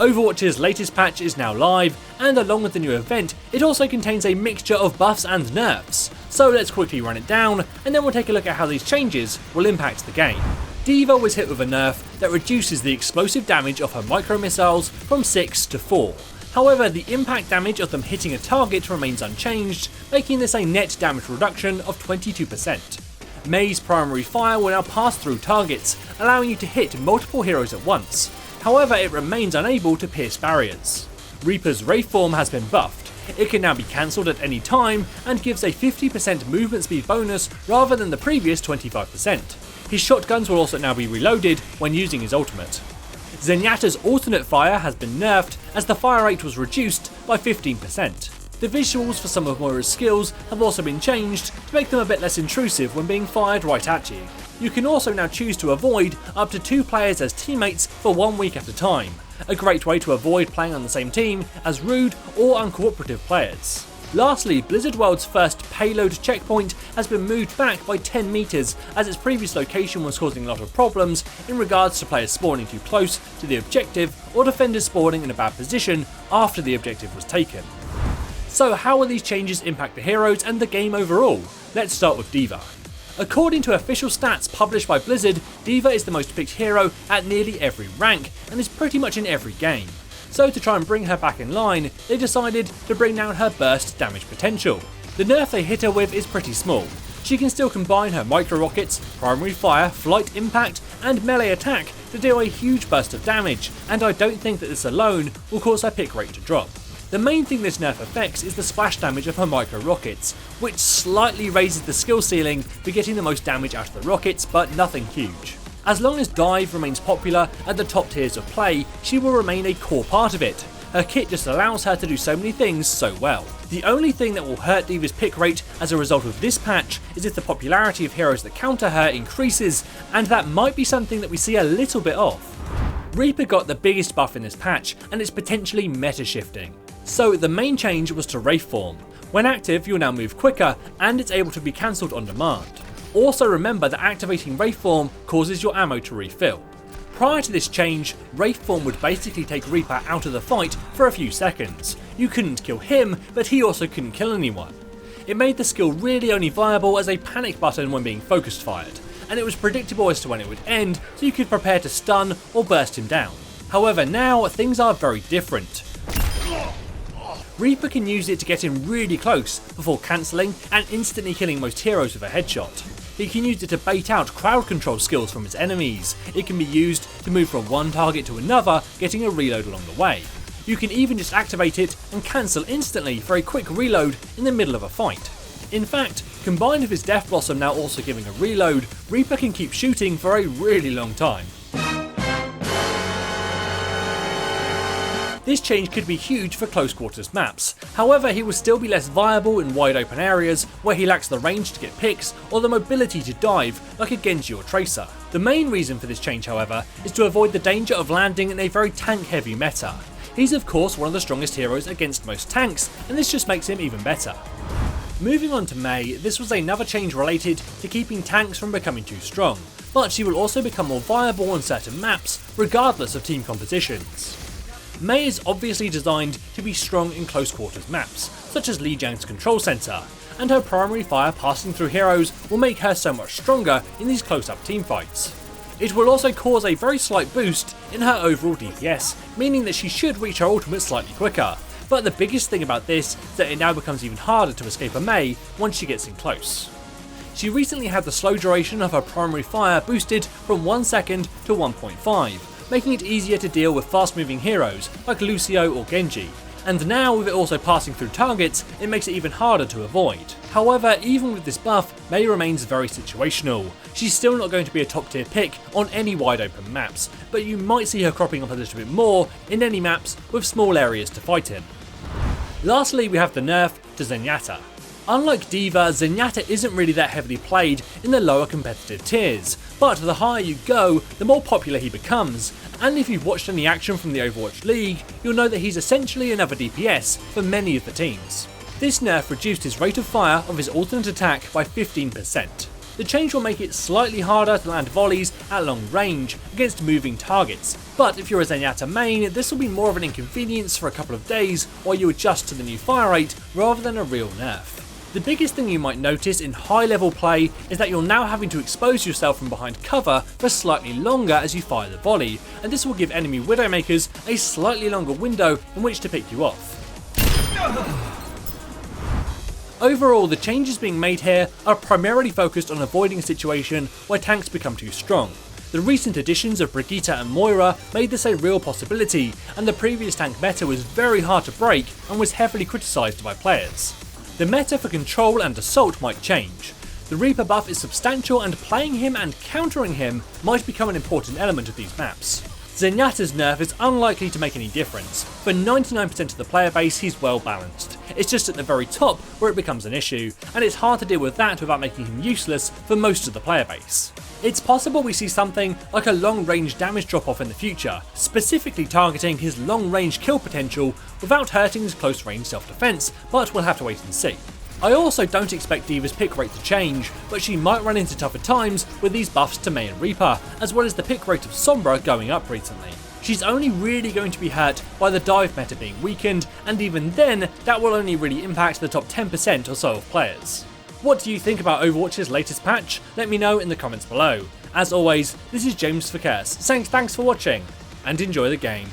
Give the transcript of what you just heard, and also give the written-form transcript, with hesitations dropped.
Overwatch's latest patch is now live, and along with the new event, it also contains a mixture of buffs and nerfs. So let's quickly run it down, and then we'll take a look at how these changes will impact the game. D.VA was hit with a nerf that reduces the explosive damage of her micro missiles from 6 to 4. However, the impact damage of them hitting a target remains unchanged, making this a net damage reduction of 22%. Mei's primary fire will now pass through targets, allowing you to hit multiple heroes at once. However, it remains unable to pierce barriers. Reaper's Wraith form has been buffed. It can now be cancelled at any time and gives a 50% movement speed bonus rather than the previous 25%. His shotguns will also now be reloaded when using his ultimate. Zenyatta's alternate fire has been nerfed as the fire rate was reduced by 15%. The visuals for some of Moira's skills have also been changed to make them a bit less intrusive when being fired right at you. You can also now choose to avoid up to 2 players as teammates for 1 week at a time, a great way to avoid playing on the same team as rude or uncooperative players. Lastly, Blizzard World's first payload checkpoint has been moved back by 10 meters as its previous location was causing a lot of problems in regards to players spawning too close to the objective or defenders spawning in a bad position after the objective was taken. So how will these changes impact the heroes and the game overall? Let's start with D.VA. According to official stats published by Blizzard, D.VA is the most picked hero at nearly every rank and is pretty much in every game. So to try and bring her back in line, they decided to bring down her burst damage potential. The nerf they hit her with is pretty small. She can still combine her micro rockets, primary fire, flight impact and melee attack to deal a huge burst of damage, and I don't think that this alone will cause her pick rate to drop. The main thing this nerf affects is the splash damage of her micro rockets, which slightly raises the skill ceiling for getting the most damage out of the rockets, but nothing huge. As long as dive remains popular at the top tiers of play, she will remain a core part of it. Her kit just allows her to do so many things so well. The only thing that will hurt D.VA's pick rate as a result of this patch is if the popularity of heroes that counter her increases, and that might be something that we see a little bit of. Reaper got the biggest buff in this patch, and it's potentially meta shifting. So the main change was to Wraith form. When active, you'll now move quicker, and it's able to be cancelled on demand. Also remember that activating Wraith form causes your ammo to refill. Prior to this change, Wraith form would basically take Reaper out of the fight for a few seconds. You couldn't kill him, but he also couldn't kill anyone. It made the skill really only viable as a panic button when being focused fired, and it was predictable as to when it would end, so you could prepare to stun or burst him down. However, now things are very different. Reaper can use it to get in really close before cancelling and instantly killing most heroes with a headshot. He can use it to bait out crowd control skills from his enemies. It can be used to move from one target to another, getting a reload along the way. You can even just activate it and cancel instantly for a quick reload in the middle of a fight. In fact, combined with his Death Blossom now also giving a reload, Reaper can keep shooting for a really long time. This change could be huge for close quarters maps, however he will still be less viable in wide open areas where he lacks the range to get picks or the mobility to dive like a Genji or Tracer. The main reason for this change however is to avoid the danger of landing in a very tank heavy meta. He's of course one of the strongest heroes against most tanks, and this just makes him even better. Moving on to Mei, this was another change related to keeping tanks from becoming too strong, but she will also become more viable on certain maps regardless of team compositions. Mei is obviously designed to be strong in close quarters maps, such as Lijiang's control center, and her primary fire passing through heroes will make her so much stronger in these close-up teamfights. It will also cause a very slight boost in her overall DPS, meaning that she should reach her ultimate slightly quicker, but the biggest thing about this is that it now becomes even harder to escape a Mei once she gets in close. She recently had the slow duration of her primary fire boosted from 1 second to 1.5, making it easier to deal with fast-moving heroes like Lucio or Genji, and now with it also passing through targets, it makes it even harder to avoid. However, even with this buff, Mei remains very situational. She's still not going to be a top tier pick on any wide open maps, but you might see her cropping up a little bit more in any maps with small areas to fight in. Lastly, we have the nerf to Zenyatta. Unlike D.VA, Zenyatta isn't really that heavily played in the lower competitive tiers, but the higher you go, the more popular he becomes, and if you've watched any action from the Overwatch League, you'll know that he's essentially another DPS for many of the teams. This nerf reduced his rate of fire of his alternate attack by 15%. The change will make it slightly harder to land volleys at long range against moving targets, but if you're a Zenyatta main, this will be more of an inconvenience for a couple of days while you adjust to the new fire rate rather than a real nerf. The biggest thing you might notice in high level play is that you're now having to expose yourself from behind cover for slightly longer as you fire the volley, and this will give enemy Widowmakers a slightly longer window in which to pick you off. Overall, the changes being made here are primarily focused on avoiding a situation where tanks become too strong. The recent additions of Brigitte and Moira made this a real possibility, and the previous tank meta was very hard to break and was heavily criticised by players. The meta for Control and Assault might change. The Reaper buff is substantial, and playing him and countering him might become an important element of these maps. Zenyatta's nerf is unlikely to make any difference. For 99% of the player base, he's well balanced. It's just at the very top where it becomes an issue, and it's hard to deal with that without making him useless for most of the player base. It's possible we see something like a long range damage drop off in the future, specifically targeting his long range kill potential without hurting his close range self defense, but we'll have to wait and see. I also don't expect D.Va's pick rate to change, but she might run into tougher times with these buffs to Mei and Reaper, as well as the pick rate of Sombra going up recently. She's only really going to be hurt by the dive meta being weakened, and even then, that will only really impact the top 10% or so of players. What do you think about Overwatch's latest patch? Let me know in the comments below. As always, this is James for Curse, saying thanks for watching, and enjoy the game.